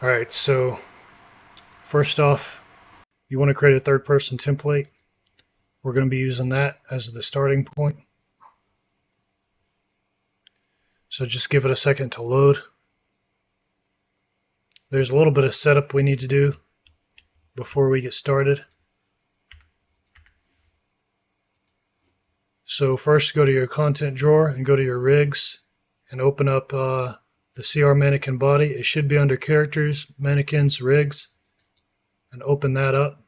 Alright, so first off, you want to create a third person template. We're going to be using that as the starting point. So just give it a second to load. There's a little bit of setup we need to do before we get started. So first go to your content drawer and go to your rigs and open up the CR mannequin body. It should be under characters, mannequins, rigs, and open that up.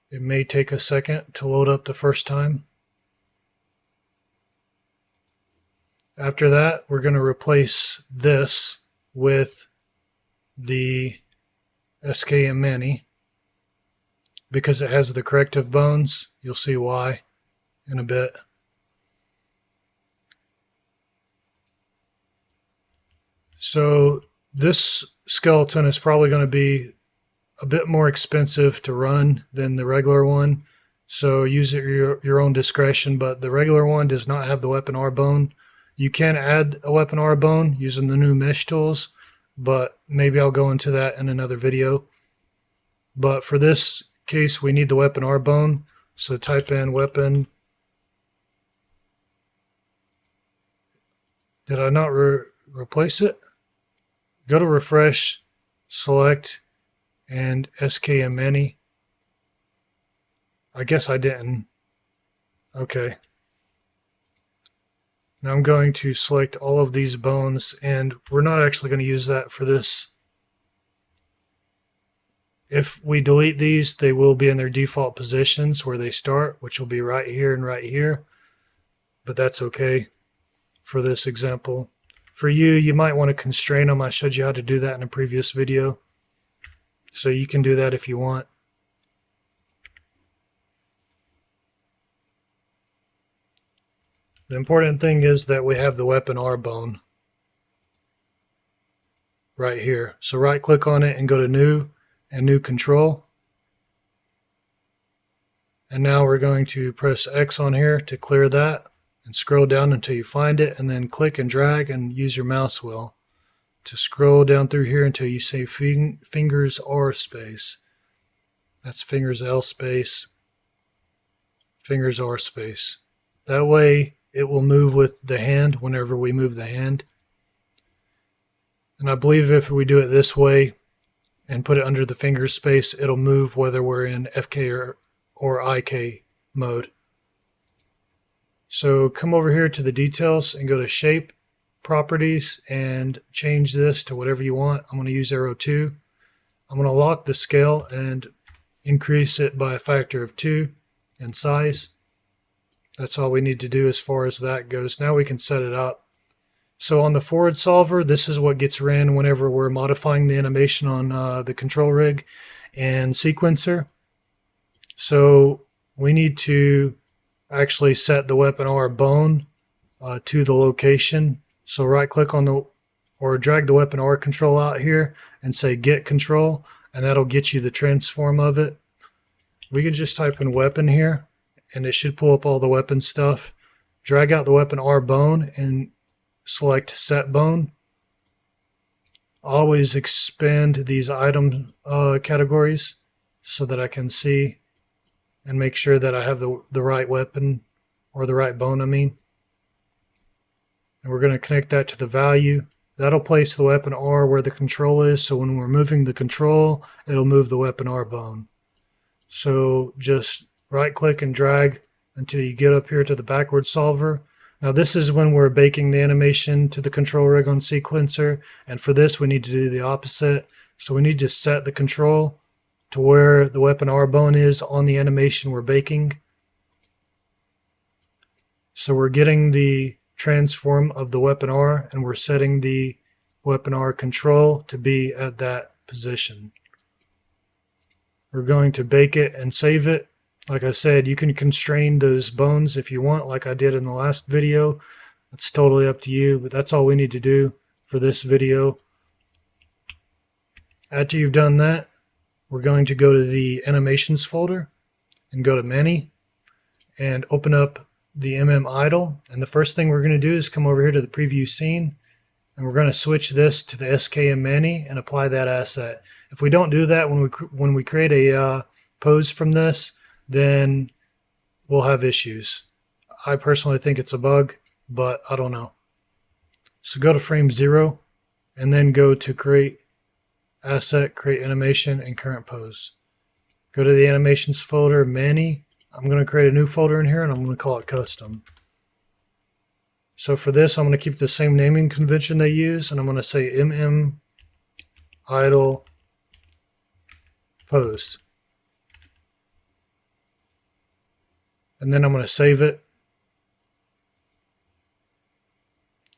It may take a second to load up the first time. After that, we're going to replace this with the SKM Mani because it has the corrective bones. You'll see why in a bit. So this skeleton is probably going to be a bit more expensive to run than the regular one. So use it at your own discretion, but the regular one does not have the weapon R bone. You can add a weapon R bone using the new mesh tools, but maybe I'll go into that in another video. But for this case, we need the weapon R bone. So type in weapon. Did I not replace it? Go to refresh, select, and SKM Mani. I guess I didn't. Okay. Now I'm going to select all of these bones, and we're not actually going to use that for this. If we delete these, they will be in their default positions where they start, which will be right here and right here. But that's okay for this example. For you, you might want to constrain them. I showed you how to do that in a previous video. So you can do that if you want. The important thing is that we have the weapon R bone right here. So right click on it and go to new and new control. And now we're going to press X on here to clear that and scroll down until you find it, and then click and drag and use your mouse wheel to scroll down through here until you say fingers R space. That's fingers L space, fingers R space. That way it will move with the hand whenever we move the hand. And I believe if we do it this way and put it under the finger space, it'll move whether we're in FK or IK mode. So come over here to the details and go to shape, properties, and change this to whatever you want. I'm going to use arrow 2. I'm going to lock the scale and increase it by a factor of 2 in size. That's all we need to do as far as that goes. Now we can set it up. So on the forward solver, this is what gets ran whenever we're modifying the animation on the control rig and sequencer. So we need to actually set the weapon R bone to the location. So right click on the, or drag the weapon R control out here and say get control, and that'll get you the transform of it. We can just type in weapon here and it should pull up all the weapon stuff. Drag out the weapon R bone and select set bone. Always expand these item categories so that I can see and make sure that I have the right weapon, or the right bone I mean. And we're going to connect that to the value. That'll place the weapon R where the control is, so when we're moving the control, it'll move the weapon R bone. So just right click and drag until you get up here to the backward solver. Now this is when we're baking the animation to the control rig on sequencer, and for this we need to do the opposite. So we need to set the control to where the weapon R bone is on the animation we're baking. So we're getting the transform of the weapon R, and we're setting the weapon R control to be at that position. We're going to bake it and save it. Like I said, you can constrain those bones if you want, like I did in the last video. It's totally up to you, but that's all we need to do for this video. After you've done that, we're going to go to the animations folder and go to Mani and open up the idle. And the first thing we're going to do is come over here to the preview scene And we're going to switch this to the SKM Mani and apply that asset. If we don't do that when we create a pose from this, then we'll have issues. I personally think it's a bug, but I don't know. So go to frame 0 and then go to create asset, create animation, and current pose. Go to the animations folder, Mani. I'm going to create a new folder in here and I'm going to call it custom. So for this, I'm going to keep the same naming convention they use, and I'm going to say idle pose. And then I'm going to save it.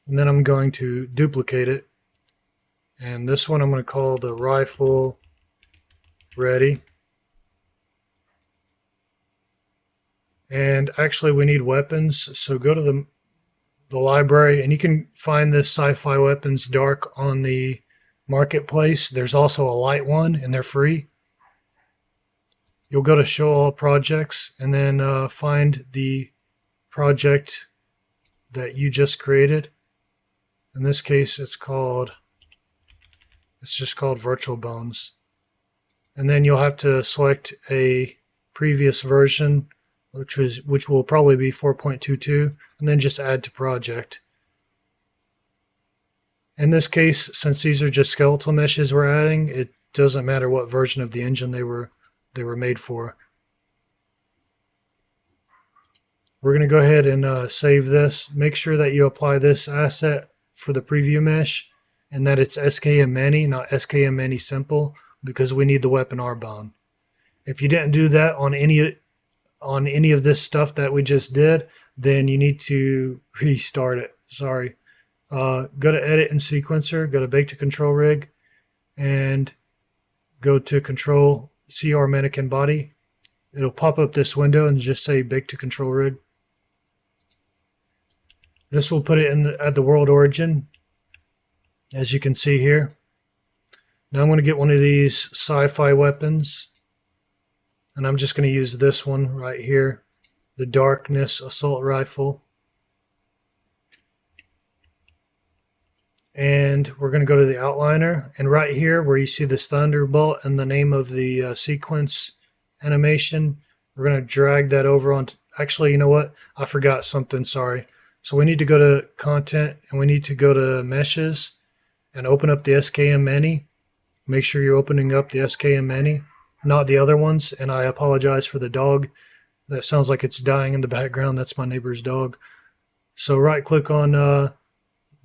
And then I'm going to duplicate it. And this one I'm going to call the rifle ready. And actually we need weapons, so go to the library, and you can find this sci-fi weapons dark on the marketplace. There's also a light one, and they're free. You'll go to show all projects, and then find the project that you just created. In this case, it's just called Virtual Bones. And then you'll have to select a previous version, which will probably be 4.22, and then just add to project. In this case, since these are just skeletal meshes we're adding, it doesn't matter what version of the engine they were made for. We're going to go ahead and save this. Make sure that you apply this asset for the preview mesh, and that it's SKM Mani, not SKM Mani Simple, because we need the weapon R-bound. If you didn't do that on any of this stuff that we just did, then you need to restart it. Sorry. Go to Edit and Sequencer, go to Bake to Control Rig, and go to Control CR Mannequin Body. It'll pop up this window and just say Bake to Control Rig. This will put it at the world origin, as you can see here. Now I'm going to get one of these sci-fi weapons, and I'm just going to use this one right here, the Darkness Assault Rifle. And we're going to go to the outliner, and right here where you see this thunderbolt and the name of the sequence animation, we're going to drag that over on. Actually, you know what? I forgot something, sorry. So we need to go to Content, and we need to go to Meshes and open up the SKM Mani. Make sure you're opening up the SKM Mani, not the other ones. And I apologize for the dog. That sounds like it's dying in the background. That's my neighbor's dog. So right click on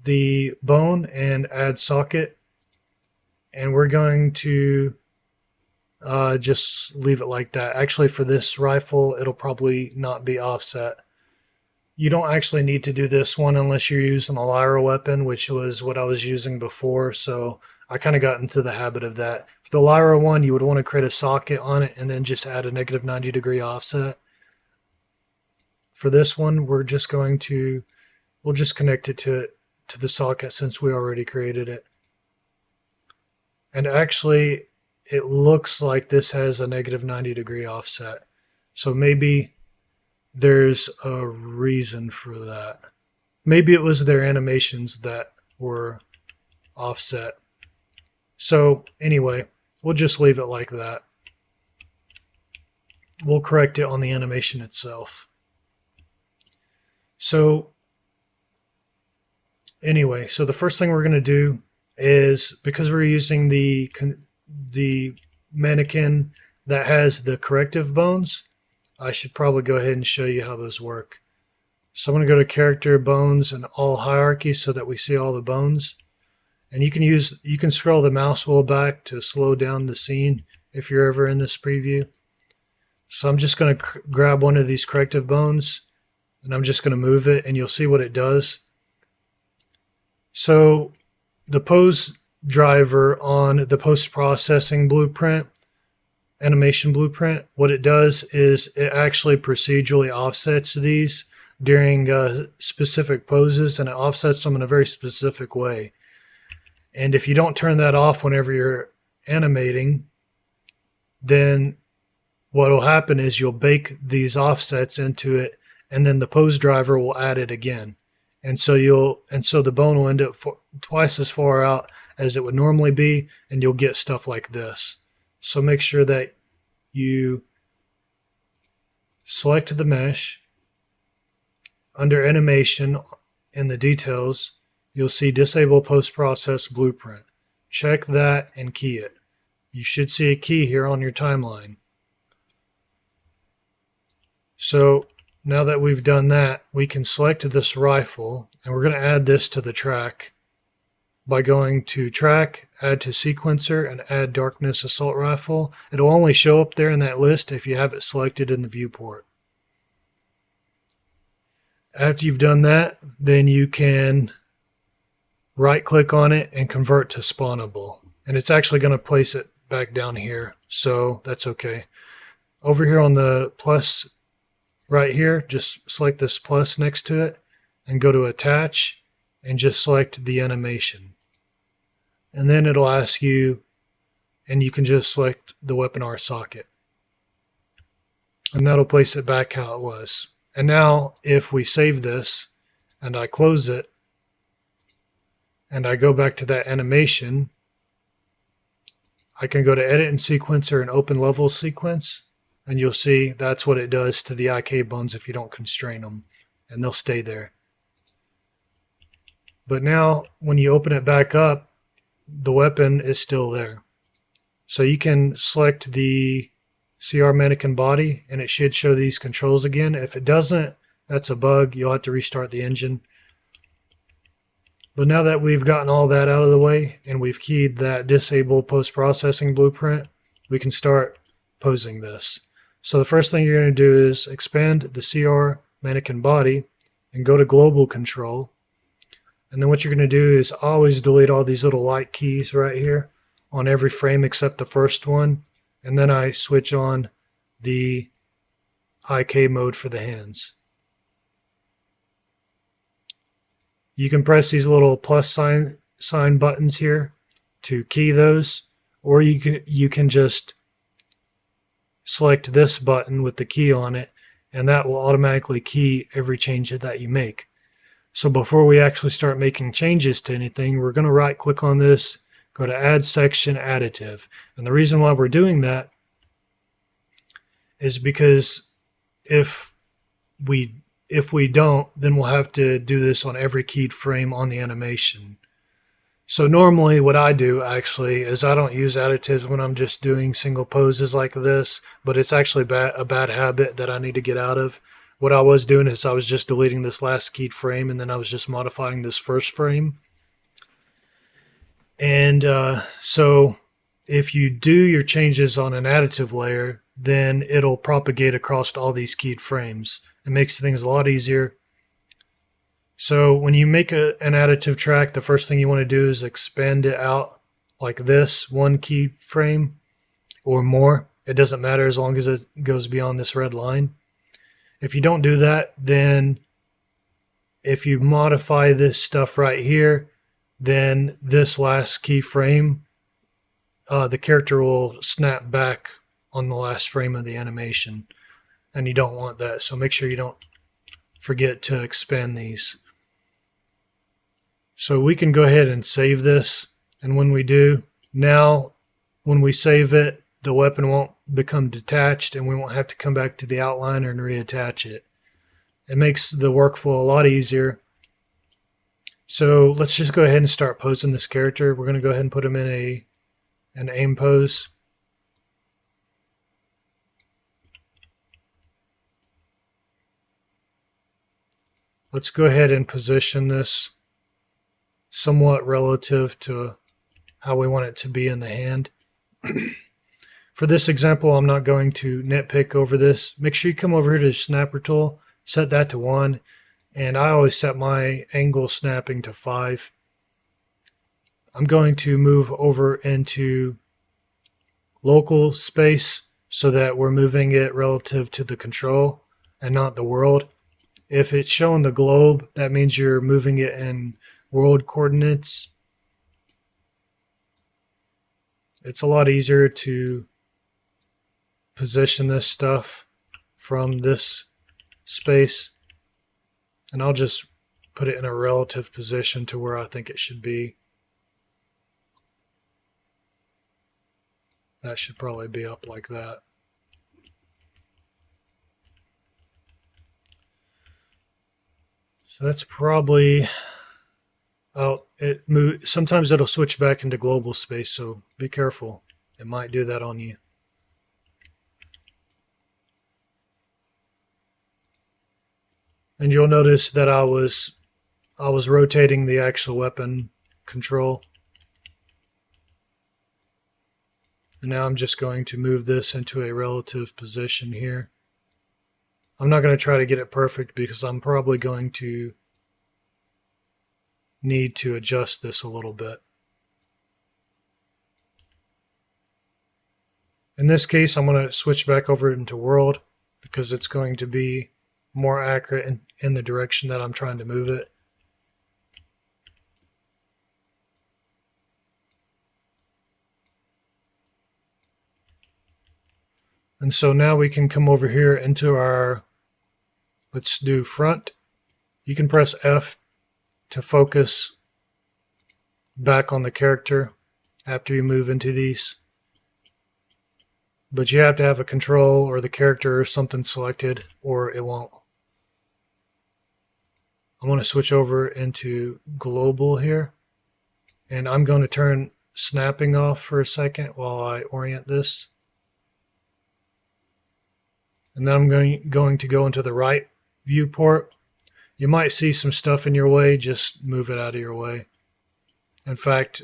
the bone and add socket. And we're going to just leave it like that. Actually, for this rifle, it'll probably not be offset. You don't actually need to do this one unless you're using a Lyra weapon, which was what I was using before. So I kind of got into the habit of that. For the Lyra one, you would want to create a socket on it and then just add a negative 90-degree offset. For this one, we'll just connect it to the socket since we already created it. And actually, it looks like this has a negative 90-degree offset. So maybe there's a reason for that. Maybe it was their animations that were offset. So anyway, we'll just leave it like that. We'll correct it on the animation itself. So anyway, so the first thing we're going to do is, because we're using the mannequin that has the corrective bones, I should probably go ahead and show you how those work. So I'm going to go to Character, Bones, and All Hierarchy so that we see all the bones. And you can scroll the mouse wheel back to slow down the scene if you're ever in this preview. So I'm just going to grab one of these corrective bones, and I'm just going to move it, and you'll see what it does. So the pose driver on the post-processing blueprint, animation blueprint, what it does is it actually procedurally offsets these during specific poses, and it offsets them in a very specific way. And if you don't turn that off whenever you're animating, then what will happen is you'll bake these offsets into it, and then the pose driver will add it again. and so the bone will end up twice as far out as it would normally be, and you'll get stuff like this. So make sure that you select the mesh. Under animation in the details, you'll see disable post-process blueprint. Check that and key it. You should see a key here on your timeline. So now that we've done that, we can select this rifle, and we're going to add this to the track by going to Track, Add to Sequencer, and Add Darkness Assault Rifle. It'll only show up there in that list if you have it selected in the viewport. After you've done that, then you can right-click on it and convert to spawnable. And it's actually going to place it back down here, so that's okay. Over here on the plus right here, just select this plus next to it and go to Attach and just select the animation. And then it'll ask you, and you can just select the weapon R socket. And that'll place it back how it was. And now if we save this and I close it and I go back to that animation, I can go to Edit and Sequencer and Open Level Sequence, and you'll see that's what it does to the IK bones if you don't constrain them, and they'll stay there. But now when you open it back up, the weapon is still there. So you can select the CR mannequin body and it should show these controls again. If it doesn't, that's a bug. You'll have to restart the engine. But now that we've gotten all that out of the way and we've keyed that disable post-processing blueprint, we can start posing this. So the first thing you're going to do is expand the CR mannequin body and go to global control. And then what you're going to do is always delete all these little white keys right here on every frame except the first one. And then I switch on the IK mode for the hands. You can press these little plus sign buttons here to key those, or you can just select this button with the key on it, and that will automatically key every change that you make. So before we actually start making changes to anything, we're going to right click on this, go to Add Section Additive. And the reason why we're doing that is because if we don't, then we'll have to do this on every keyed frame on the animation. So normally what I do actually is I don't use additives when I'm just doing single poses like this, but it's actually a bad habit that I need to get out of. What I was doing is I was just deleting this last keyed frame and then I was just modifying this first frame. And so if you do your changes on an additive layer, then it'll propagate across all these keyed frames. It makes things a lot easier. So when you make an additive track, the first thing you want to do is expand it out like this, one key frame or more. It doesn't matter as long as it goes beyond this red line. If you don't do that, then if you modify this stuff right here, then this last keyframe, the character will snap back on the last frame of the animation, and you don't want that. So make sure you don't forget to expand these. So we can go ahead and save this, and when we do, now when we save it, the weapon won't become detached and we won't have to come back to the outliner and reattach it. It makes the workflow a lot easier. So let's just go ahead and start posing this character. We're going to go ahead and put him in an aim pose. Let's go ahead and position this somewhat relative to how we want it to be in the hand. For this example, I'm not going to nitpick over this. Make sure you come over here to the snapper tool, set that to 1, and I always set my angle snapping to 5. I'm going to move over into local space so that we're moving it relative to the control and not the world. If it's showing the globe, that means you're moving it in world coordinates. It's a lot easier to position this stuff from this space, and I'll just put it in a relative position to where I think it should be. That should probably be up like that. So that's probably, oh, sometimes it'll switch back into global space, so be careful. It might do that on you. And you'll notice that I was rotating the actual weapon control. And now I'm just going to move this into a relative position here. I'm not going to try to get it perfect because I'm probably going to need to adjust this a little bit. In this case, I'm going to switch back over into world because it's going to be more accurate in the direction that I'm trying to move it. And so now we can come over here into our, let's do front. You can press F to focus back on the character after you move into these. But you have to have a control or the character or something selected or it won't. I'm going to switch over into global here. And I'm going to turn snapping off for a second while I orient this. And then I'm going to go into the right viewport. You might see some stuff in your way, just move it out of your way. In fact,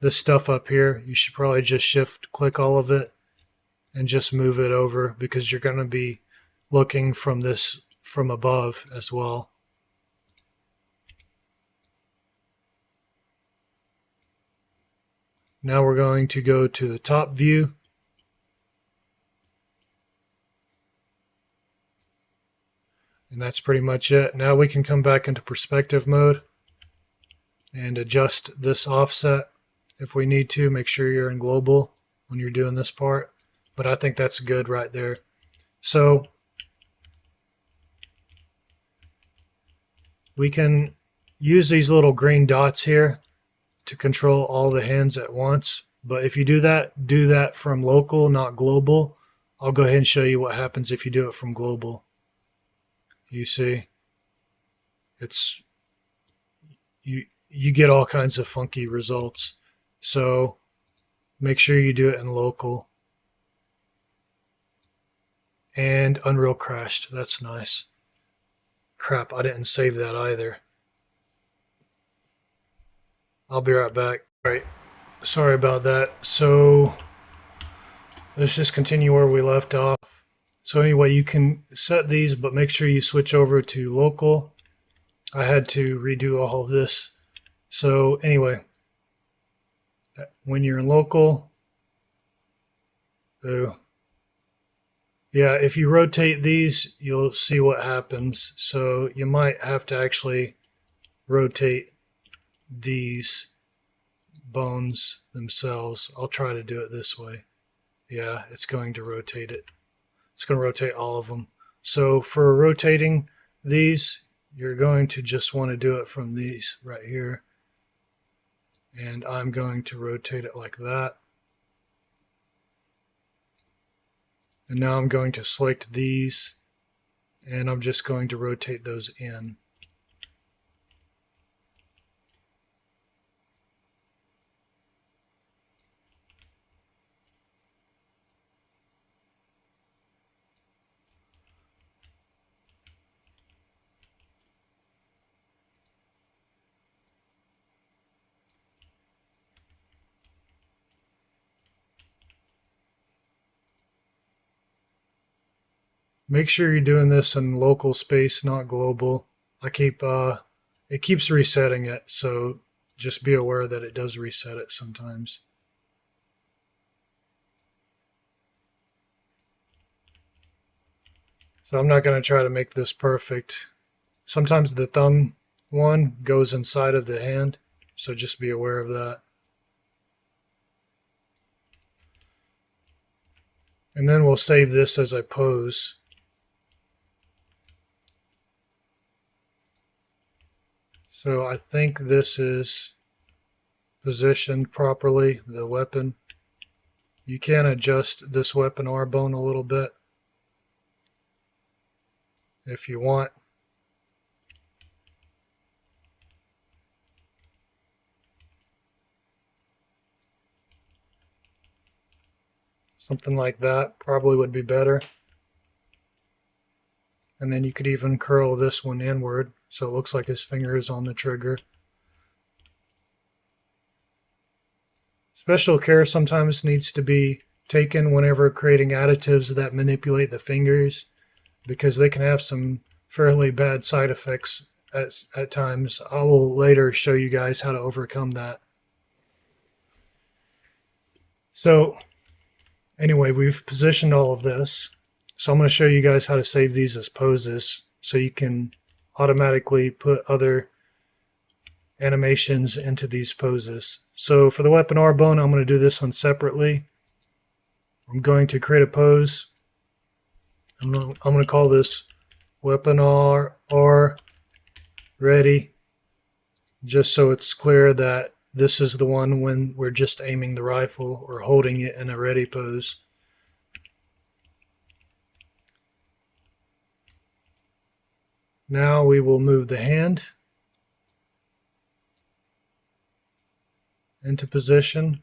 this stuff up here, you should probably just shift click all of it and just move it over because you're going to be looking from this from above as well. Now we're going to go to the top view. And that's pretty much it. Now we can come back into perspective mode and adjust this offset if we need to. Make sure you're in global when you're doing this part. But I think that's good right there. So we can use these little green dots here to control all the hands at once. But if you do that from local, not global. I'll go ahead and show you what happens if you do it from global. You see, it's you get all kinds of funky results. So make sure you do it in local. And Unreal crashed. That's nice. Crap, I didn't save that either. I'll be right back. All right, sorry about that. So let's just continue where we left off. So anyway, you can set these, but make sure you switch over to local. I had to redo all of this. So anyway, when you're in local, yeah, if you rotate these, you'll see what happens. So you might have to actually rotate these bones themselves. I'll try to do it this way. Yeah, it's going to rotate it. It's going to rotate all of them. So for rotating these, you're going to just want to do it from these right here. And I'm going to rotate it like that. And now I'm going to select these, and I'm just going to rotate those in. Make sure you're doing this in local space, not global. It keeps resetting it, so just be aware that it does reset it sometimes. So I'm not going to try to make this perfect. Sometimes the thumb one goes inside of the hand, so just be aware of that. And then we'll save this as a pose. So I think this is positioned properly, the weapon. You can adjust this weapon R bone a little bit if you want. Something like that probably would be better. And then you could even curl this one inward so it looks like his finger is on the trigger. Special care sometimes needs to be taken whenever creating additives that manipulate the fingers, because they can have some fairly bad side effects at times. I will later show you guys how to overcome that. So anyway, we've positioned all of this. So I'm going to show you guys how to save these as poses so you can automatically put other animations into these poses. So for the weapon R bone, I'm going to do this one separately. I'm going to create a pose. I'm going to call this weapon R ready, just so it's clear that this is the one when we're just aiming the rifle or holding it in a ready pose. Now we will move the hand into position.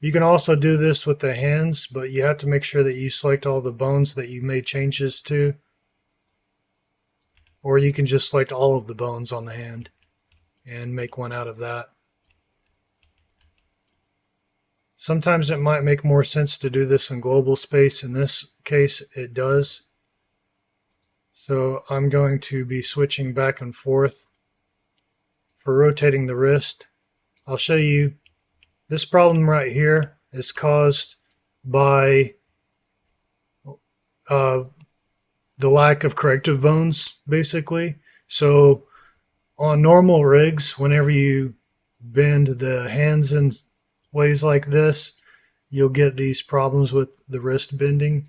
You can also do this with the hands, but you have to make sure that you select all the bones that you made changes to. Or you can just select all of the bones on the hand and make one out of that. Sometimes it might make more sense to do this in global space. In this case, it does. So I'm going to be switching back and forth. For rotating the wrist, I'll show you this problem right here is caused by the lack of corrective bones, basically. So on normal rigs, whenever you bend the hands in ways like this, you'll get these problems with the wrist bending.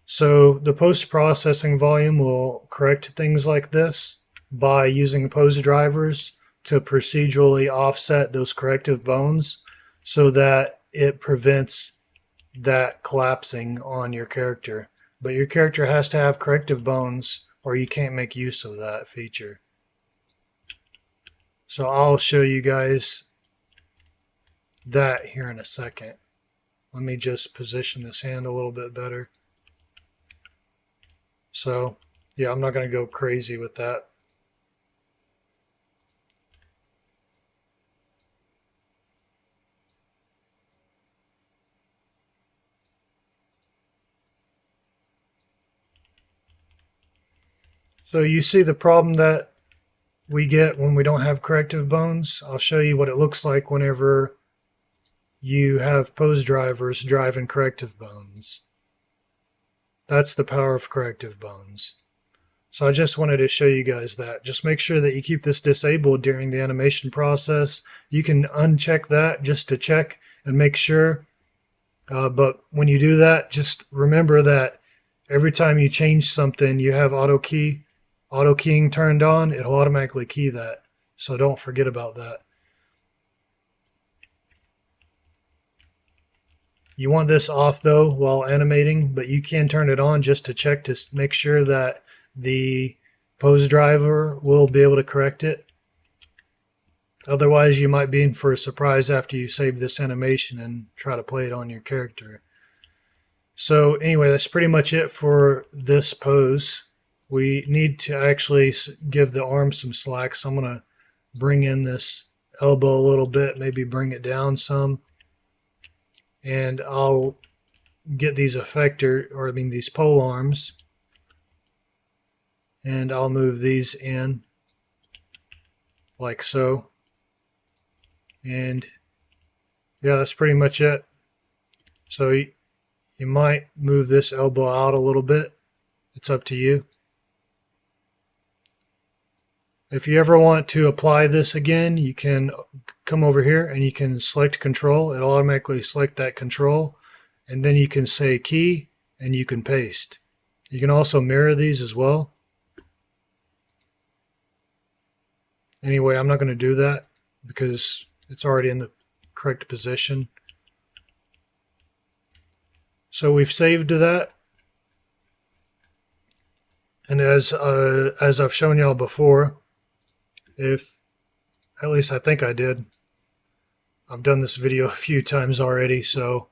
So the post-processing volume will correct things like this by using pose drivers to procedurally offset those corrective bones so that it prevents that collapsing on your character. But your character has to have corrective bones or you can't make use of that feature. So I'll show you guys that here in a second. Let me just position this hand a little bit better. So yeah, I'm not going to go crazy with that. So you see the problem that we get when we don't have corrective bones. I'll show you what it looks like whenever you have pose drivers driving corrective bones. That's the power of corrective bones. So I just wanted to show you guys that. Just make sure that you keep this disabled during the animation process. You can uncheck that just to check and make sure. But when you do that, just remember that every time you change something, you have auto keying turned on, it'll automatically key that. So don't forget about that. You want this off though while animating, but you can turn it on just to check to make sure that the pose driver will be able to correct it. Otherwise, you might be in for a surprise after you save this animation and try to play it on your character. So anyway, that's pretty much it for this pose. We need to actually give the arm some slack, so I'm going to bring in this elbow a little bit, maybe bring it down some. And I'll get these these pole arms, and I'll move these in like so. And yeah, that's pretty much it. So you might move this elbow out a little bit. It's up to you. If you ever want to apply this again, you can come over here and you can select control. It'll automatically select that control. And then you can say key and you can paste. You can also mirror these as well. Anyway, I'm not going to do that because it's already in the correct position. So we've saved to that. And as I've shown y'all before, if at least I think I did, I've done this video a few times already. So,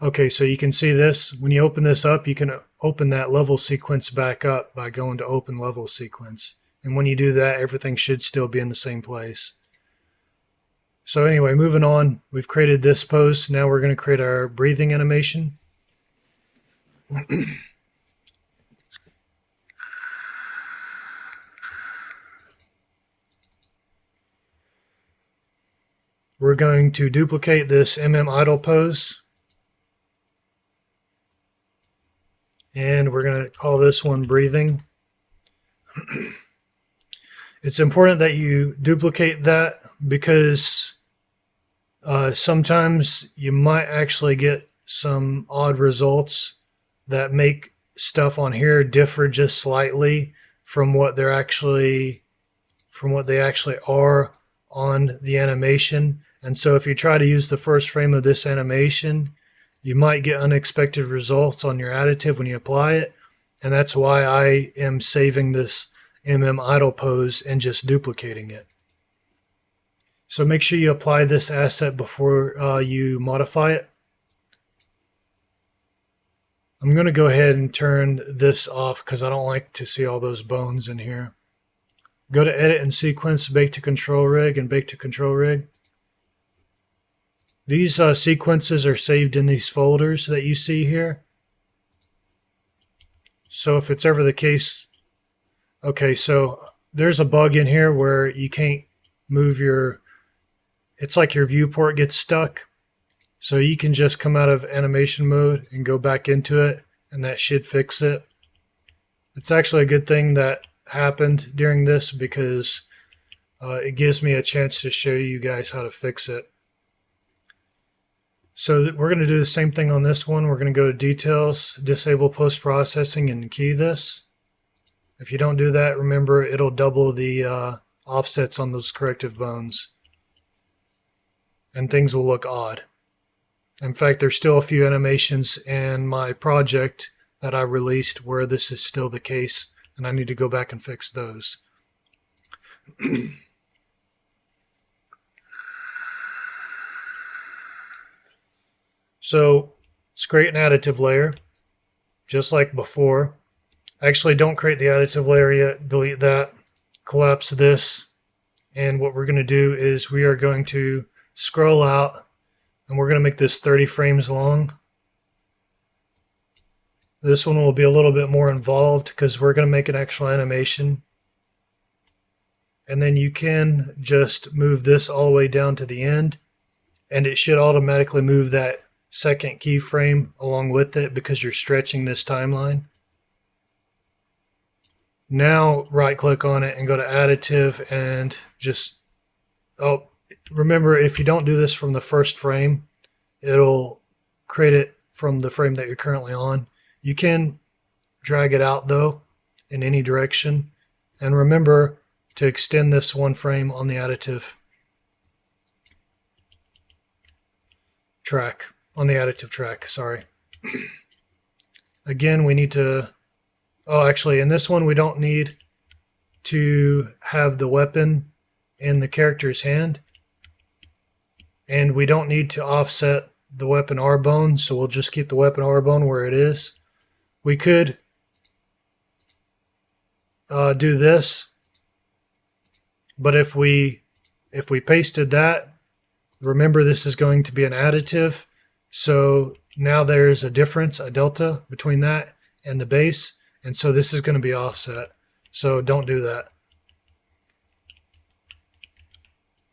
okay, so you can see this. When you open this up, you can open that level sequence back up by going to open level sequence. And when you do that, everything should still be in the same place. So anyway, moving on, we've created this pose. Now we're going to create our breathing animation. We're going to duplicate this idle pose. And we're going to call this one breathing. It's important that you duplicate that because sometimes you might actually get some odd results that make stuff on here differ just slightly from what they actually are on the animation. And so if you try to use the first frame of this animation, you might get unexpected results on your additive when you apply it. And that's why I am saving this idle pose and just duplicating it. So make sure you apply this asset before you modify it. I'm going to go ahead and turn this off because I don't like to see all those bones in here. Go to Edit and Sequence, Bake to Control Rig, and Bake to Control Rig. These sequences are saved in these folders that you see here. So if it's ever the case, okay, so there's a bug in here where you can't move it's like your viewport gets stuck. So you can just come out of animation mode and go back into it, and that should fix it. It's actually a good thing that happened during this because it gives me a chance to show you guys how to fix it. So we're going to do the same thing on this one. We're going to go to Details, Disable Post-Processing, and key this. If you don't do that, remember it'll double the offsets on those corrective bones. And things will look odd. In fact, there's still a few animations in my project that I released where this is still the case, and I need to go back and fix those. So let's create an additive layer, just like before. Actually, don't create the additive layer yet. Delete that. Collapse this. And what we're going to do is we are going to scroll out, and we're going to make this 30 frames long. This one will be a little bit more involved because we're going to make an actual animation. And then you can just move this all the way down to the end, and it should automatically move that second keyframe along with it because you're stretching this timeline. Now right click on it and go to additive and just, remember, if you don't do this from the first frame, it'll create it from the frame that you're currently on. You can drag it out though in any direction, and remember to extend this one frame on the additive track. Sorry. Again, we need to, actually in this one we don't need to have the weapon in the character's hand, and we don't need to offset the weapon R bone, so we'll just keep the weapon R bone where it is. We could do this, but if we pasted that, remember this is going to be an additive, so now there's a difference, a delta between that and the base, and so this is going to be offset, so don't do that.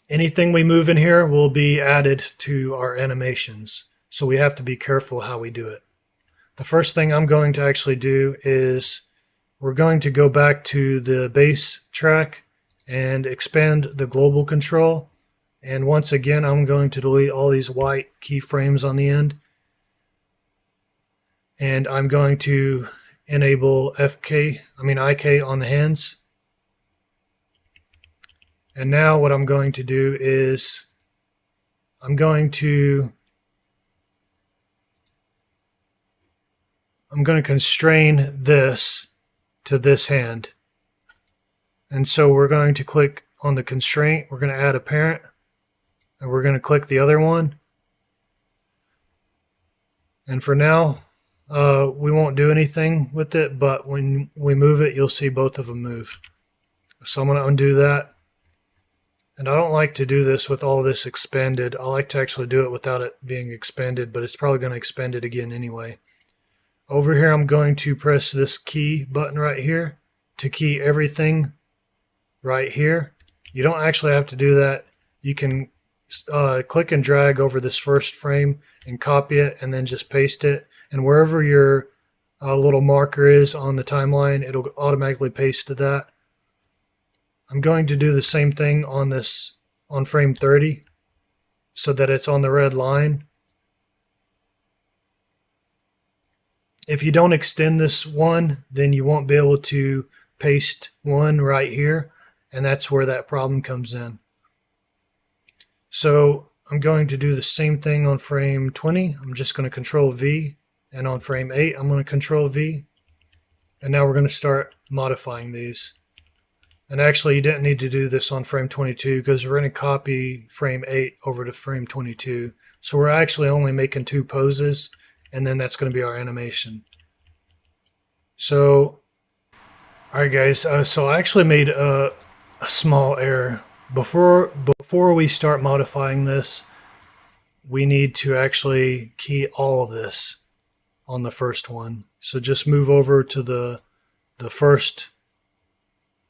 Anything we move in here will be added to our animations, so we have to be careful how we do it. The first thing I'm going to actually do is we're going to go back to the base track and expand the global control. And once again, I'm going to delete all these white keyframes on the end. And I'm going to enable IK on the hands. And now what I'm going to do is I'm going to constrain this to this hand. And so we're going to click on the constraint, we're going to add a parent, and we're going to click the other one. And for now, we won't do anything with it, but when we move it, you'll see both of them move. So I'm going to undo that. And I don't like to do this with all this expanded. I like to actually do it without it being expanded, but it's probably going to expand it again anyway. Over here, I'm going to press this key button right here to key everything right here. You don't actually have to do that. You can click and drag over this first frame and copy it and then just paste it. And wherever your little marker is on the timeline, it'll automatically paste to that. I'm going to do the same thing on frame 30 so that it's on the red line. If you don't extend this one, then you won't be able to paste one right here, and that's where that problem comes in. So I'm going to do the same thing on frame 20. I'm just going to control V, and on frame 8 I'm going to control V. And now we're going to start modifying these. And actually you didn't need to do this on frame 22 because we're going to copy frame 8 over to frame 22. So we're actually only making 2 poses, and then that's going to be our animation. So, alright guys, so I actually made a small error. Before we start modifying this, we need to actually key all of this on the first one. So just move over to the first.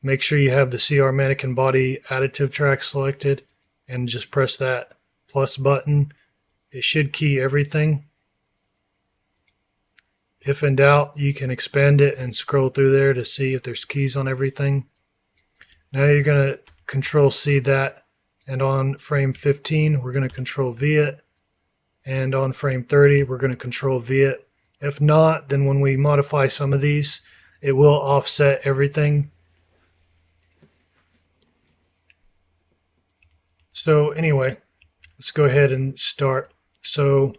Make sure you have the CR mannequin body additive track selected and just press that plus button. It should key everything. If in doubt, you can expand it and scroll through there to see if there's keys on everything. Now you're going to control C that, and on frame 15 we're going to control V it, and on frame 30 we're going to control V it. If not, then when we modify some of these, it will offset everything. So anyway, let's go ahead and start. So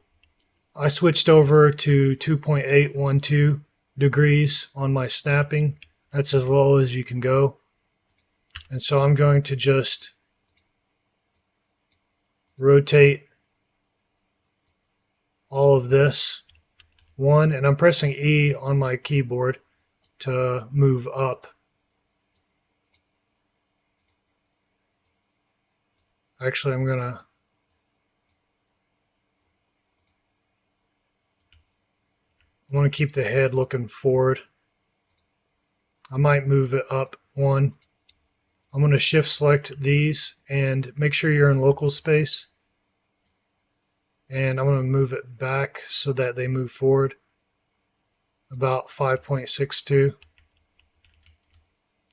I switched over to 2.812 degrees on my snapping. That's as low as you can go. And so I'm going to just rotate all of this one, and I'm pressing E on my keyboard to move up. Actually, I want to keep the head looking forward. I might move it up one. I'm going to shift select these and make sure you're in local space. And I'm going to move it back so that they move forward about 5.62.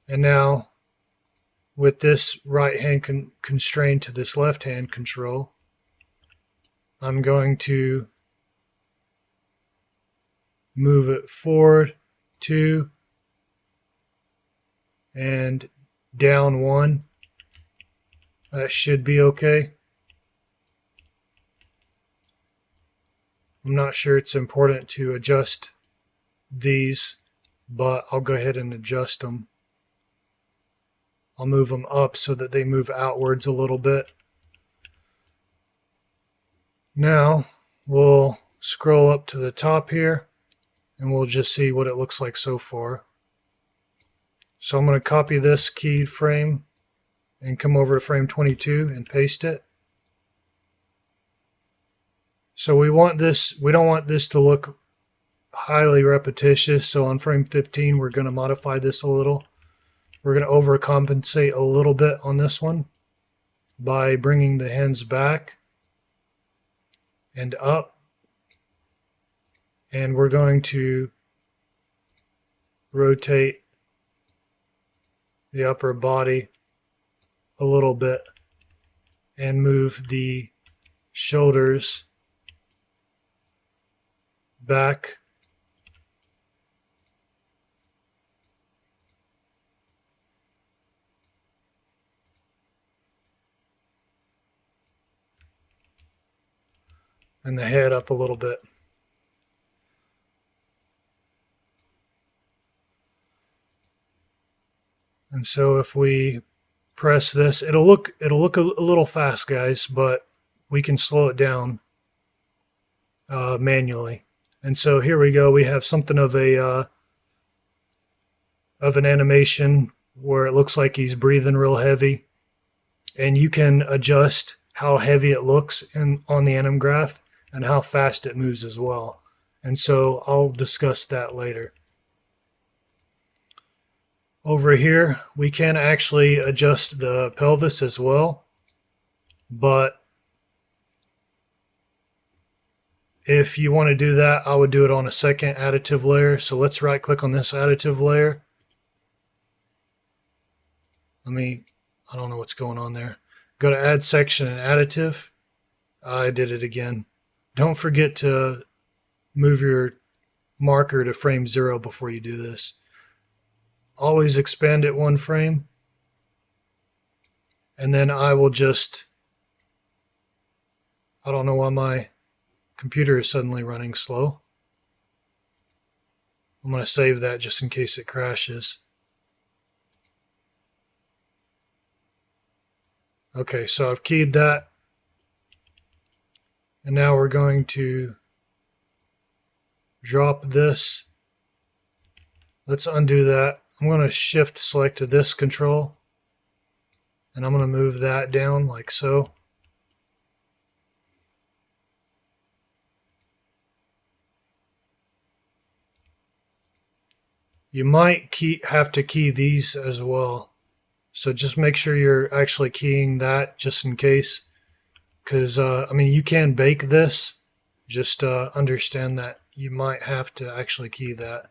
And now with this right hand constrained to this left hand control, I'm going to move it forward 2 and down 1. That should be okay. I'm not sure it's important to adjust these, but I'll go ahead and adjust them. I'll move them up so that they move outwards a little bit. Now we'll scroll up to the top here and we'll just see what it looks like so far. So I'm going to copy this keyframe and come over to frame 22 and paste it. So we don't want this to look highly repetitious. So on frame 15, we're going to modify this a little. We're going to overcompensate a little bit on this one by bringing the hands back and up. And we're going to rotate the upper body a little bit and move the shoulders back and the head up a little bit. And so if we press this, it'll look a little fast, guys, but we can slow it down manually. And so here we go. We have something of an animation where it looks like he's breathing real heavy, and you can adjust how heavy it looks on the anim graph and how fast it moves as well. And so I'll discuss that later. Over here, we can actually adjust the pelvis as well, but if you want to do that, I would do it on a second additive layer. So let's right click on this additive layer. I don't know what's going on there. Go to add section and additive. I did it again. Don't forget to move your marker to frame 0 before you do this. Always expand it 1 frame. And then I will just, I don't know why my computer is suddenly running slow. I'm going to save that just in case it crashes. Okay, so I've keyed that. And now we're going to drop this. Let's undo that. I'm going to shift select to this control. And I'm going to move that down like so. You might have to key these as well. So just make sure you're actually keying that just in case. Because, I mean, you can bake this. Just understand that you might have to actually key that.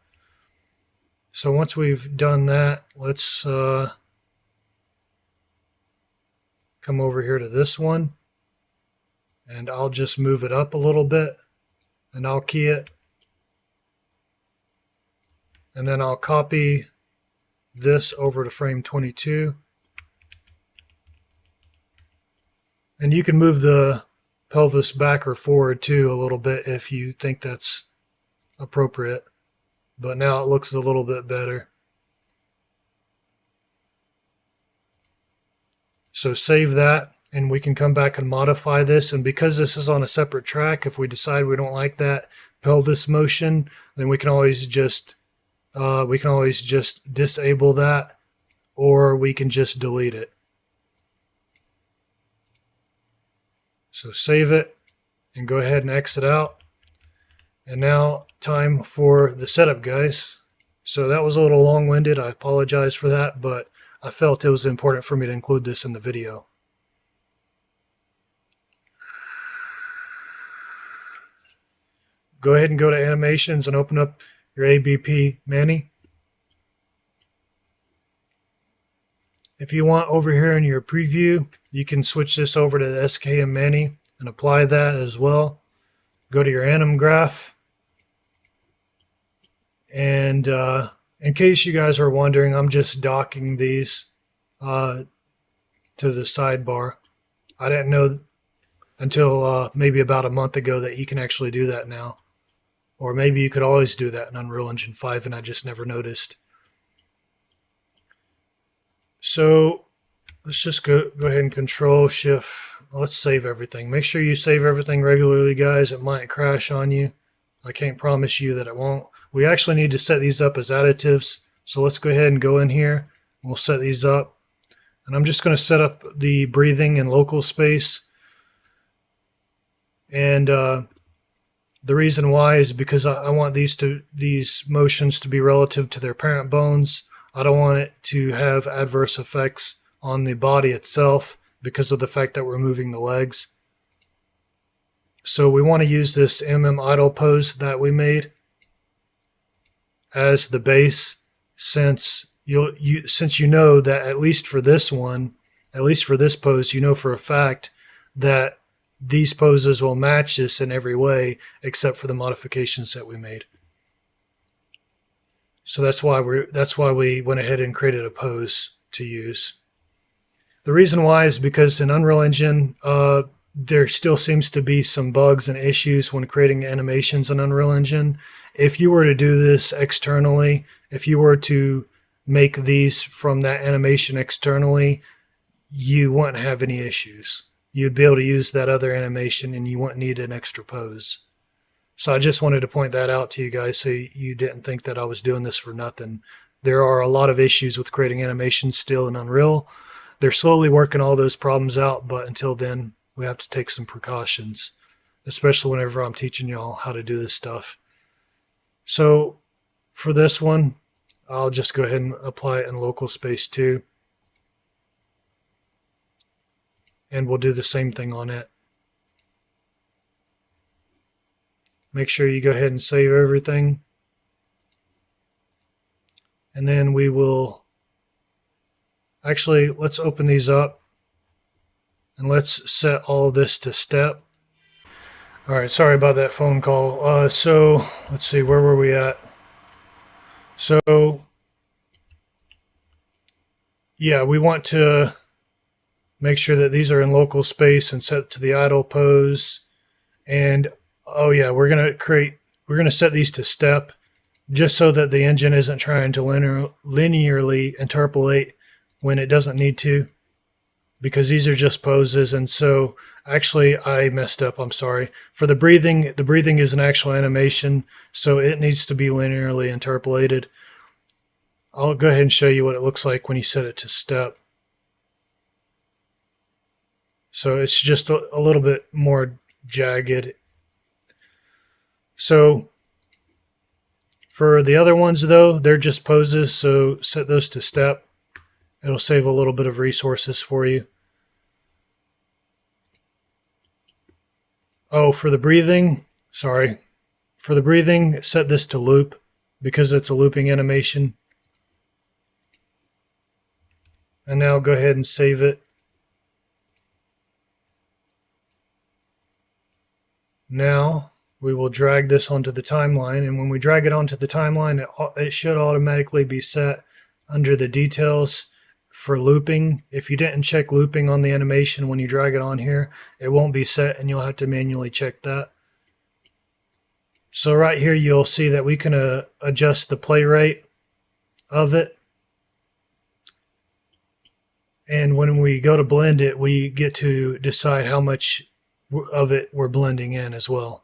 So once we've done that, let's come over here to this one. And I'll just move it up a little bit. And I'll key it. And then I'll copy this over to frame 22. And you can move the pelvis back or forward too a little bit if you think that's appropriate. But now it looks a little bit better. So save that, and we can come back and modify this. And because this is on a separate track, if we decide we don't like that pelvis motion, then we can always just disable that, or we can just delete it. So save it and go ahead and exit out. And now time for the setup, guys. So that was a little long-winded. I apologize for that, but I felt it was important for me to include this in the video. Go ahead and go to animations and open up your ABP Mani. If you want, over here in your preview, you can switch this over to the SKM Mani and apply that as well. Go to your anim graph. And in case you guys are wondering, I'm just docking these to the sidebar. I didn't know until maybe about a month ago that you can actually do that now. Or maybe you could always do that in Unreal Engine 5 and I just never noticed. So let's just go ahead and Control Shift. Let's save everything. Make sure you save everything regularly, guys. It might crash on you. I can't promise you that it won't. We actually need to set these up as additives. So let's go ahead and go in here. We'll set these up. And I'm just going to set up the breathing and local space. And the reason why is because I want these motions to be relative to their parent bones. I don't want it to have adverse effects on the body itself because of the fact that we're moving the legs. So we want to use this idle pose that we made as the base, since you know that at least for this one, at least for this pose, you know for a fact that these poses will match this in every way except for the modifications that we made. So that's why we went ahead and created a pose to use. The reason why is because in Unreal Engine, there still seems to be some bugs and issues when creating animations in Unreal Engine. If you were to do this externally, if you were to make these from that animation externally, you wouldn't have any issues. You'd be able to use that other animation and you wouldn't need an extra pose. So I just wanted to point that out to you guys so you didn't think that I was doing this for nothing. There are a lot of issues with creating animations still in Unreal. They're slowly working all those problems out, but until then, we have to take some precautions, especially whenever I'm teaching y'all how to do this stuff. So for this one, I'll just go ahead and apply it in local space 2. And we'll do the same thing on it. Make sure you go ahead and save everything. And then we will, actually, let's open these up and let's set all of this to step. All right, sorry about that phone call. So let's see, where were we at? So yeah, we want to make sure that these are in local space and set to the idle pose. And oh yeah, we're gonna set these to step, just so that the engine isn't trying to linearly interpolate when it doesn't need to, because these are just poses. And so actually I messed up, I'm sorry. For the breathing is an actual animation, so it needs to be linearly interpolated. I'll go ahead and show you what it looks like when you set it to step. So it's just a little bit more jagged. So for the other ones though, they're just poses, so set those to step. It'll save a little bit of resources for you. Oh, for the breathing, sorry. For the breathing, set this to loop because it's a looping animation. And now go ahead and save it. Now we will drag this onto the timeline, and when we drag it onto the timeline, it should automatically be set under the details for looping. If you didn't check looping on the animation when you drag it on here, it won't be set and you'll have to manually check that. So right here you'll see that we can adjust the play rate of it. And when we go to blend it, we get to decide how much of it we're blending in as well.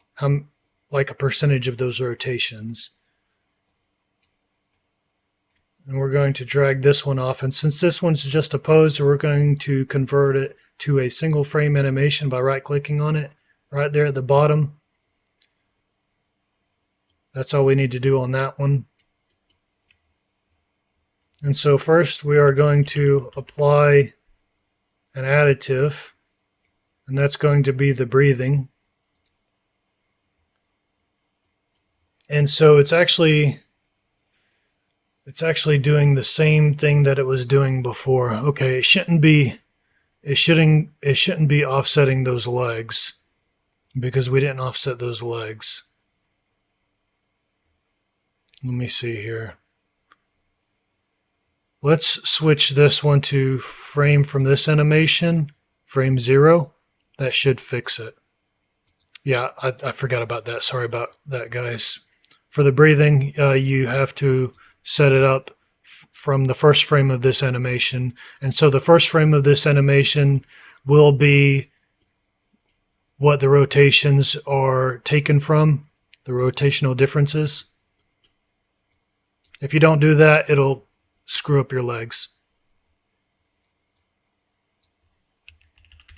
Like a percentage of those rotations. And we're going to drag this one off. And since this one's just a pose, we're going to convert it to a single frame animation by right-clicking on it right there at the bottom. That's all we need to do on that one. And so first we are going to apply an additive, and that's going to be the breathing. And so it's actually doing the same thing that it was doing before. Okay, it shouldn't be offsetting those legs because we didn't offset those legs. Let me see here. Let's switch this one to frame from this animation, frame 0. That should fix it. Yeah, I forgot about that. Sorry about that, guys. For the breathing, you have to set it up from the first frame of this animation. And so the first frame of this animation will be what the rotations are taken from, the rotational differences. If you don't do that, it'll screw up your legs.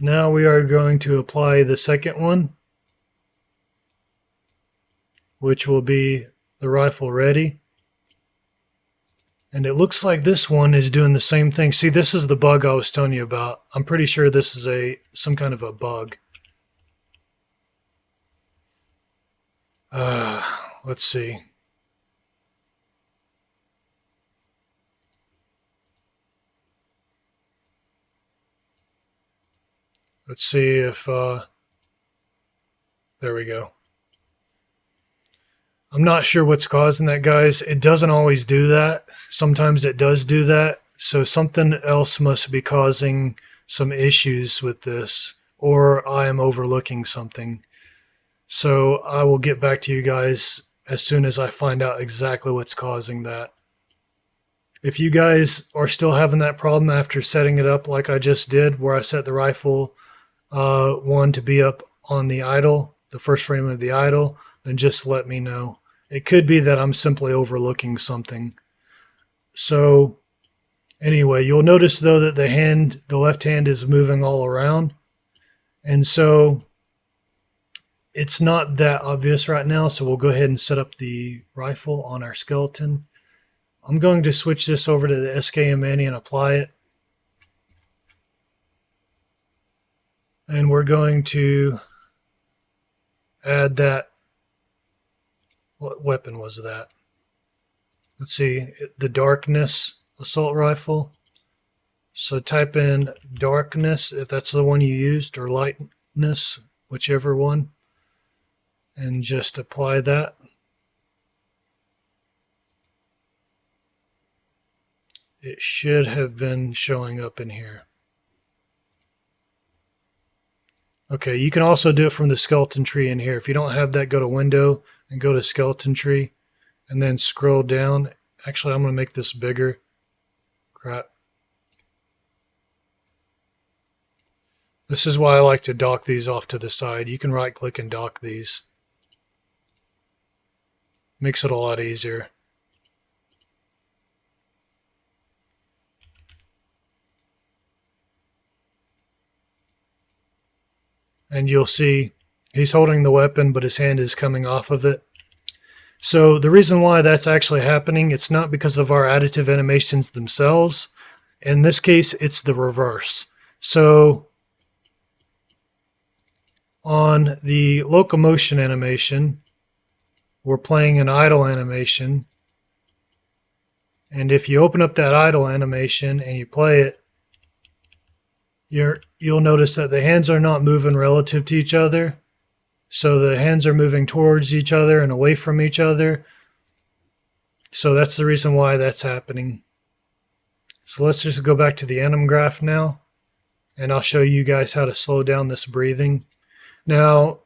Now we are going to apply the second one, which will be the rifle ready. And it looks like this one is doing the same thing. See, this is the bug I was telling you about. I'm pretty sure this is some kind of a bug. Let's see. Let's see if, there we go. I'm not sure what's causing that, guys. It doesn't always do that. Sometimes it does do that. So something else must be causing some issues with this. or I am overlooking something. So I will get back to you guys as soon as I find out exactly what's causing that. If you guys are still having that problem after setting it up like I just did, where I set the rifle one to be up on the idle, the first frame of the idle, then just let me know. It could be that I'm simply overlooking something. So anyway, you'll notice though that the left hand is moving all around. And so it's not that obvious right now. So we'll go ahead and set up the rifle on our skeleton. I'm going to switch this over to the SKM Mini and apply it. And we're going to add that. What weapon was that? Let's see, the darkness assault rifle. So type in darkness if that's the one you used, or lightness, whichever one, and just apply that. It should have been showing up in here. Okay, you can also do it from the skeleton tree in here. If you don't have that, go to Window and go to Skeleton Tree, and then scroll down. Actually, I'm going to make this bigger. Crap. This is why I like to dock these off to the side. You can right-click and dock these. Makes it a lot easier. And you'll see he's holding the weapon, but his hand is coming off of it. So the reason why that's actually happening, it's not because of our additive animations themselves. In this case, it's the reverse. So on the locomotion animation, we're playing an idle animation. And if you open up that idle animation and you play it, you'll notice that the hands are not moving relative to each other. So the hands are moving towards each other and away from each other. So that's the reason why that's happening. So let's just go back to the anim graph now, and I'll show you guys how to slow down this breathing. Now,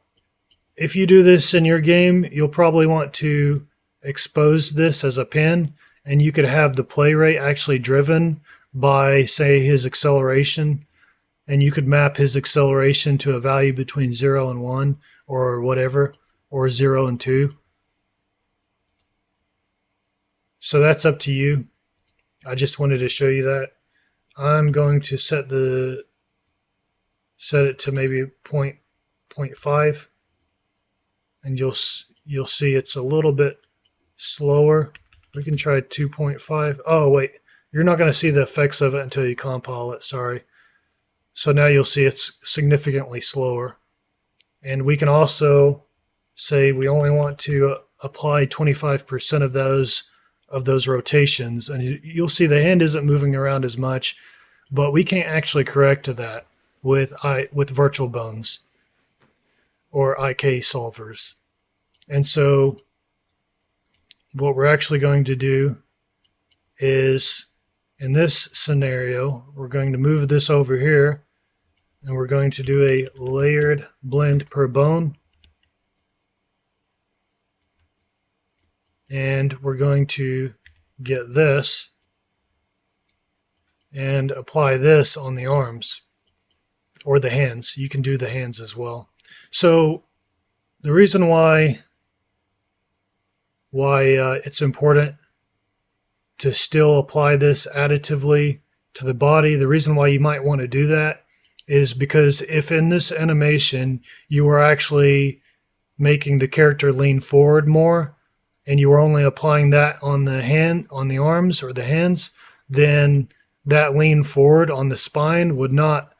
if you do this in your game, you'll probably want to expose this as a pin, and you could have the play rate actually driven by, say, his acceleration. And you could map his acceleration to a value between 0 and 1 or whatever, or 0 and 2. So that's up to you. I just wanted to show you that. I'm going to set it to maybe 0.5, and you'll see it's a little bit slower. We can try 2.5. Oh wait, you're not going to see the effects of it until you compile it, sorry. So now you'll see it's significantly slower. And we can also say we only want to apply 25% of those rotations. And you'll see the hand isn't moving around as much, but we can't actually correct to that with virtual bones or IK solvers. And so what we're actually going to do is, in this scenario, we're going to move this over here, and we're going to do a layered blend per bone. And we're going to get this and apply this on the arms or the hands. You can do the hands as well. So the reason why it's important to still apply this additively to the body, the reason why you might want to do that is because if in this animation you were actually making the character lean forward more and you were only applying that on the arms or the hands, then that lean forward on the spine would not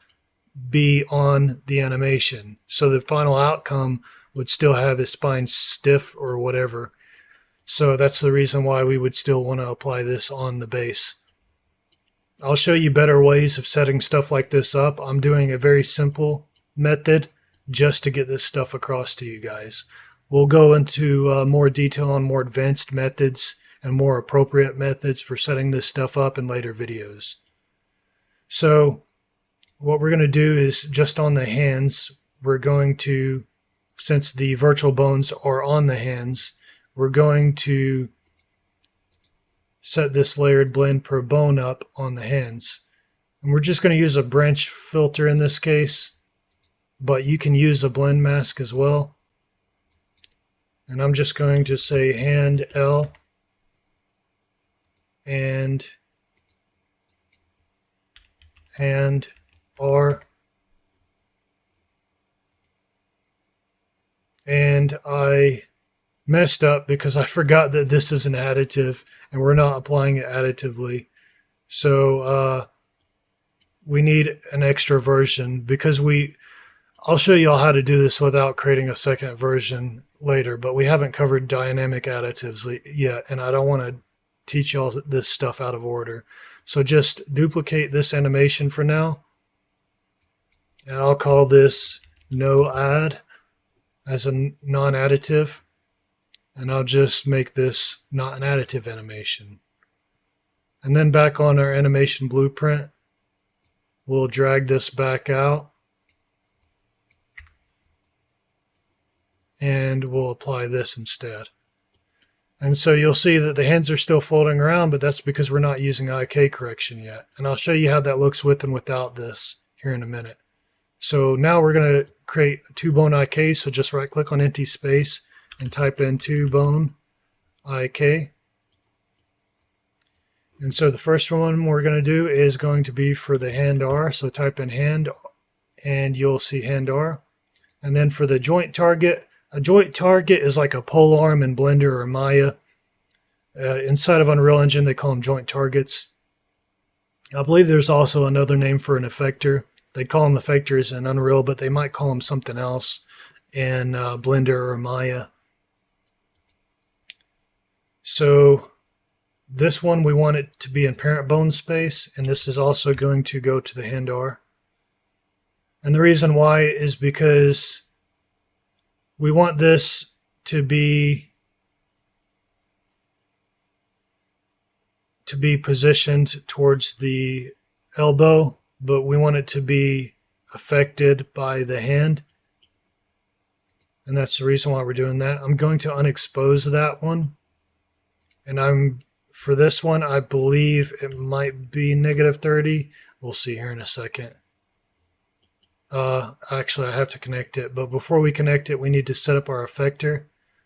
be on the animation. So the final outcome would still have his spine stiff or whatever. So that's the reason why we would still want to apply this on the base. I'll show you better ways of setting stuff like this up. I'm doing a very simple method just to get this stuff across to you guys. We'll go into more detail on more advanced methods and more appropriate methods for setting this stuff up in later videos. So what we're going to do is just on the hands, we're going to, since the virtual bones are on the hands, we're going to set this layered blend per bone up on the hands. And we're just going to use a branch filter in this case, but you can use a blend mask as well. And I'm just going to say hand L and hand R. And I messed up because I forgot that this is an additive and we're not applying it additively. So we need an extra version because I'll show you all how to do this without creating a second version later, but we haven't covered dynamic additives yet, and I don't want to teach you all this stuff out of order. So just duplicate this animation for now, and I'll call this no add as a non-additive, and I'll just make this not an additive animation. And then back on our animation blueprint, we'll drag this back out and we'll apply this instead. And so you'll see that the hands are still floating around, but that's because we're not using IK correction yet. And I'll show you how that looks with and without this here in a minute. So now we're going to create a 2-bone IK, so just right click on empty space and type in 2-bone IK. And so the first one we're going to do is going to be for the hand R, so type in hand and you'll see hand R. And then for the joint target, a joint target is like a pole arm in Blender or Maya. Inside of Unreal Engine, they call them joint targets. I believe there's also another name for an effector. They call them effectors in Unreal, but they might call them something else in Blender or Maya. So this one, we want it to be in parent bone space, and this is also going to go to the hand R. And the reason why is because we want this to be positioned towards the elbow, but we want it to be affected by the hand. And that's the reason why we're doing that. I'm going to unexpose that one. And for this one, I believe it might be -30. We'll see here in a second. Actually, I have to connect it, but before we connect it, we need to set up our effector.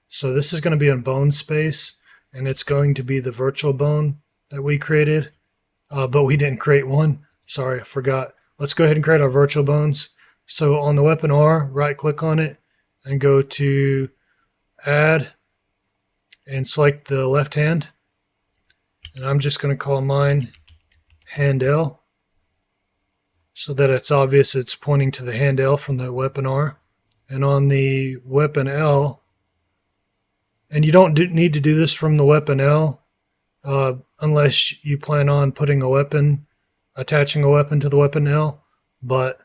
So this is going to be in bone space, and it's going to be the virtual bone that we created, but we didn't create one. Sorry, I forgot. Let's go ahead and create our virtual bones. So on the weapon R, right click on it and go to add and select the left hand. And I'm just going to call mine hand L, so that it's obvious it's pointing to the hand L from the weapon R. And on the weapon L, and you don't need to do this from the weapon L unless you plan on putting a weapon, attaching a weapon to the weapon L. But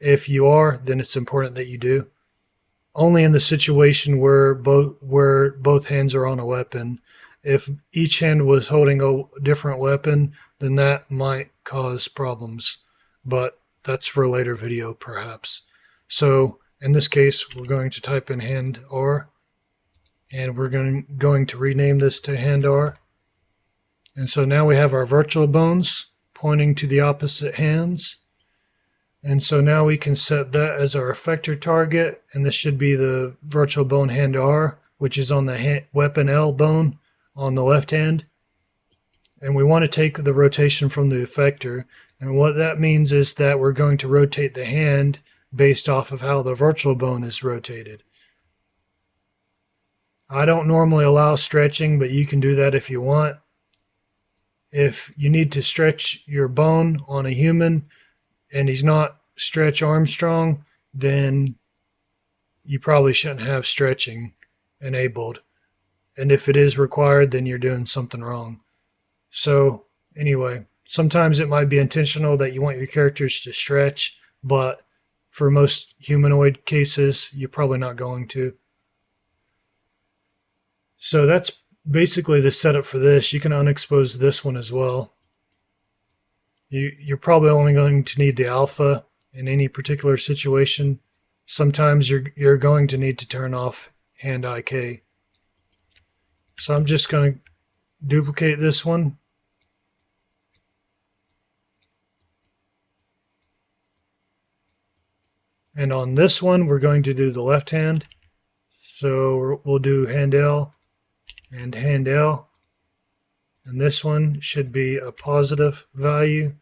if you are, then it's important that you do. Only in the situation where both hands are on a weapon. If each hand was holding a different weapon, then that might cause problems. But that's for a later video, perhaps. So in this case, we're going to type in hand R, and we're going to rename this to hand R. And so now we have our virtual bones pointing to the opposite hands. And so now we can set that as our effector target, and this should be the virtual bone hand R, which is on the weapon L bone on the left hand. And we want to take the rotation from the effector. And what that means is that we're going to rotate the hand based off of how the virtual bone is rotated. I don't normally allow stretching, but you can do that if you want. If you need to stretch your bone on a human and he's not Stretch Armstrong, then you probably shouldn't have stretching enabled. And if it is required, then you're doing something wrong. So anyway, sometimes it might be intentional that you want your characters to stretch, but for most humanoid cases, you're probably not going to. So that's basically the setup for this. You can unexpose this one as well. You're probably only going to need the alpha in any particular situation, sometimes you're going to need to turn off hand IK. So I'm just going to duplicate this one. And on this one, we're going to do the left hand. So we'll do hand L and hand L. And this one should be a positive value.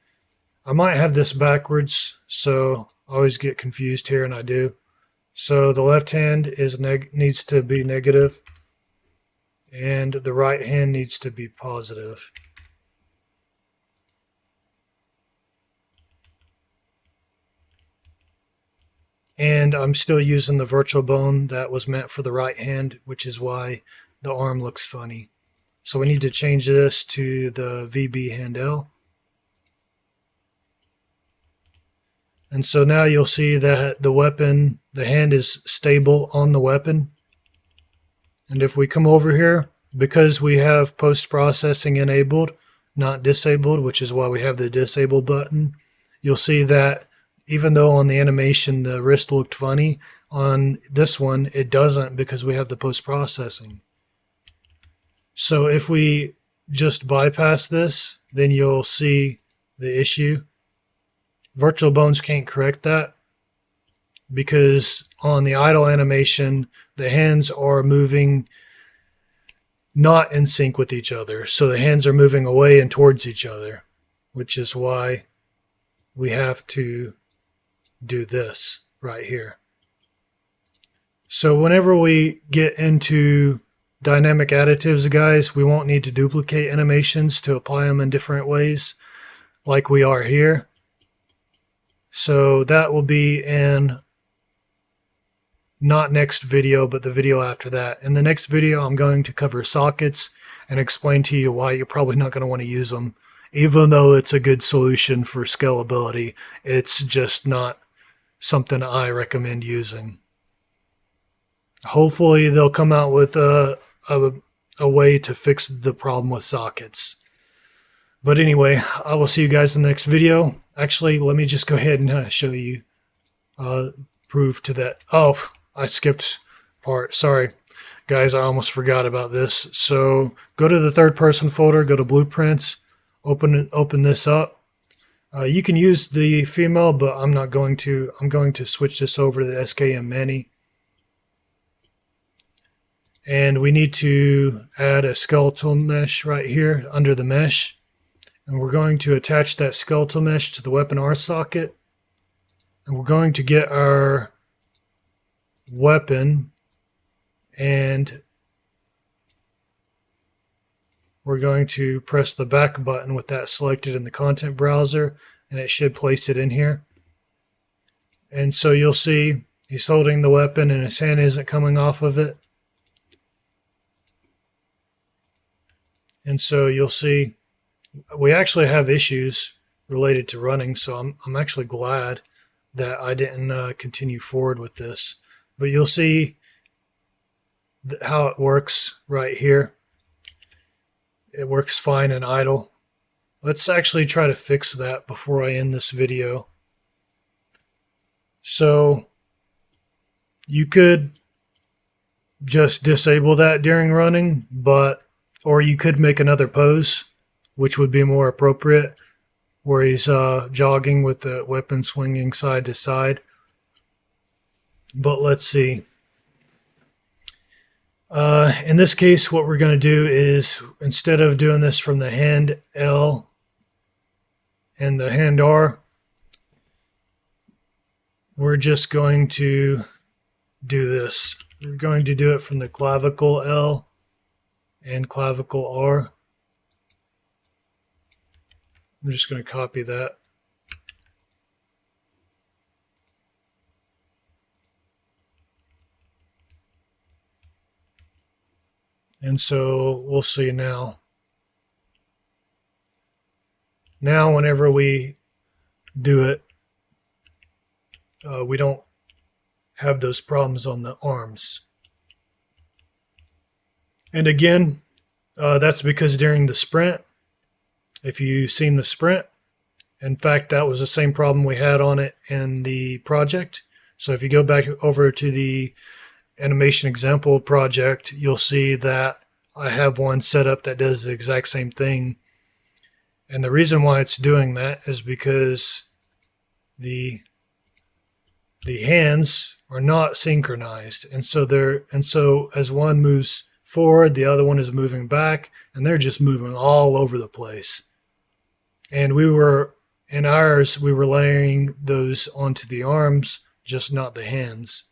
I might have this backwards, so I always get confused here, and I do. So the left hand needs to be negative, and the right hand needs to be positive. And I'm still using the virtual bone that was meant for the right hand, which is why the arm looks funny. So we need to change this to the VB hand L. And so now you'll see that the hand is stable on the weapon. And if we come over here, because we have post-processing enabled, not disabled, which is why we have the disable button, you'll see that even though on the animation the wrist looked funny, on this one it doesn't because we have the post-processing. So if we just bypass this, then you'll see the issue. Virtual bones can't correct that because on the idle animation, the hands are moving not in sync with each other. So the hands are moving away and towards each other, which is why we have to do this right here. So whenever we get into dynamic additives, guys, we won't need to duplicate animations to apply them in different ways like we are here. So that will be in not next video, but the video after that. In the next video, I'm going to cover sockets and explain to you why you're probably not going to want to use them. Even though it's a good solution for scalability, it's just not something I recommend using. Hopefully they'll come out with a way to fix the problem with sockets. But anyway, I will see you guys in the next video. Actually, let me just go ahead and show you proof to that. Oh, I skipped part. Sorry, guys, I almost forgot about this. So go to the third person folder, go to blueprints, open this up. You can use the female, but I'm not going to. I'm going to switch this over to the SKM Mini. And we need to add a skeletal mesh right here under the mesh. And we're going to attach that skeletal mesh to the weapon R socket. And we're going to get our weapon and we're going to press the back button with that selected in the content browser, and it should place it in here. And so you'll see he's holding the weapon and his hand isn't coming off of it. And so you'll see we actually have issues related to running, so I'm actually glad that I didn't continue forward with this. But you'll see how it works right here. It works fine in idle. Let's actually try to fix that before I end this video. So you could just disable that during running, or you could make another pose, which would be more appropriate, where he's jogging with the weapon swinging side to side. But let's see. In this case, what we're going to do is, instead of doing this from the hand L and the hand R, we're just going to do this. We're going to do it from the clavicle L and clavicle R. I'm just going to copy that. And so we'll see now. Now, whenever we do it, we don't have those problems on the arms. And again, that's because during the sprint, if you've seen the sprint, In fact, that was the same problem we had on it in the project. So if you go back over to the animation example project, you'll see that I have one set up that does the exact same thing. And the reason why it's doing that is because the hands are not synchronized, and so as one moves forward, the other one is moving back, and they're just moving all over the place. And we were layering those onto the arms, just not the hands.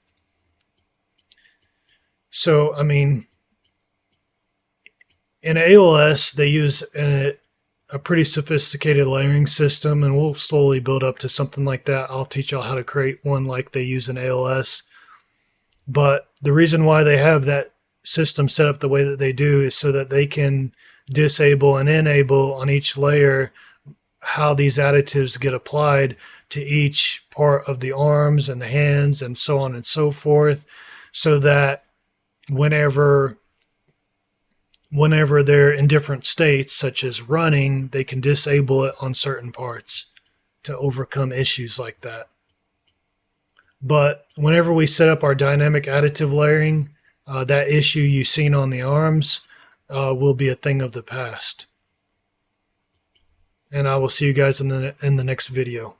So I mean, in ALS they use a pretty sophisticated layering system, and we'll slowly build up to something like that. I'll teach y'all how to create one like they use in ALS. But the reason why they have that system set up the way that they do is so that they can disable and enable on each layer how these additives get applied to each part of the arms and the hands and so on and so forth, so that whenever they're in different states, such as running, they can disable it on certain parts to overcome issues like that. But whenever we set up our dynamic additive layering, that issue you've seen on the arms will be a thing of the past. And I will see you guys in the next video.